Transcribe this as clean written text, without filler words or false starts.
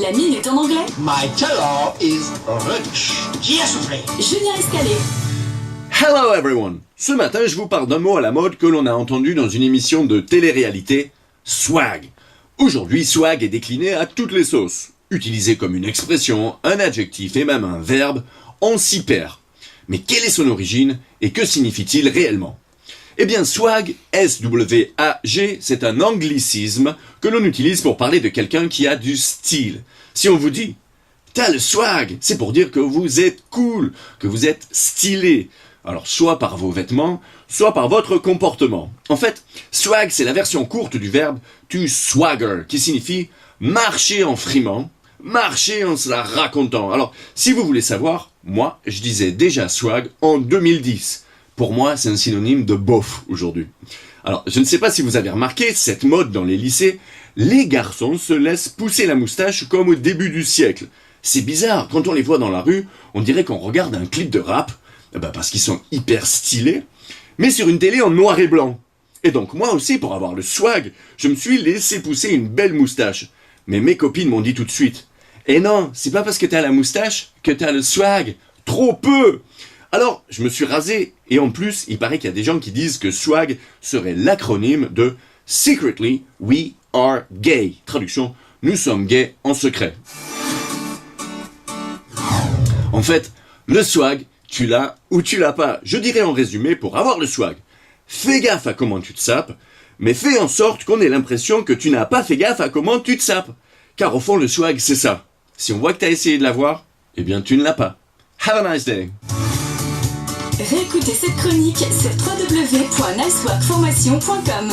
La minute en anglais. My tailor is rich. Qui a soufflé? Julien Escalé. Hello everyone! Ce matin, je vous parle d'un mot à la mode que l'on a entendu dans une émission de télé-réalité, swag. Aujourd'hui, swag est décliné à toutes les sauces. Utilisé comme une expression, un adjectif et même un verbe, on s'y perd. Mais quelle est son origine et que signifie-t-il réellement? Eh bien, swag, S-W-A-G, c'est un anglicisme que l'on utilise pour parler de quelqu'un qui a du style. Si on vous dit « t'as le swag », c'est pour dire que vous êtes cool, que vous êtes stylé. Alors, soit par vos vêtements, soit par votre comportement. En fait, swag, c'est la version courte du verbe « to swagger », qui signifie « marcher en frimant », marcher en se la racontant. Alors, si vous voulez savoir, moi, je disais déjà swag en 2010. Pour moi, c'est un synonyme de beauf aujourd'hui. Alors, je ne sais pas si vous avez remarqué cette mode dans les lycées. Les garçons se laissent pousser la moustache comme au début du siècle. C'est bizarre, quand on les voit dans la rue, on dirait qu'on regarde un clip de rap, parce qu'ils sont hyper stylés, mais sur une télé en noir et blanc. Et donc moi aussi, pour avoir le swag, je me suis laissé pousser une belle moustache. Mais mes copines m'ont dit tout de suite, « Eh non, c'est pas parce que t'as la moustache que t'as le swag, trop peu !» Alors, je me suis rasé, et en plus, il paraît qu'il y a des gens qui disent que swag serait l'acronyme de « Secretly, we are gay ». Traduction, nous sommes gays en secret. En fait, le swag, tu l'as ou tu l'as pas. Je dirais en résumé, pour avoir le swag, fais gaffe à comment tu te sapes, mais fais en sorte qu'on ait l'impression que tu n'as pas fait gaffe à comment tu te sapes. Car au fond, le swag, c'est ça. Si on voit que tu as essayé de l'avoir, eh bien tu ne l'as pas. Have a nice day. Réécoutez cette chronique sur www.niceworkformation.com.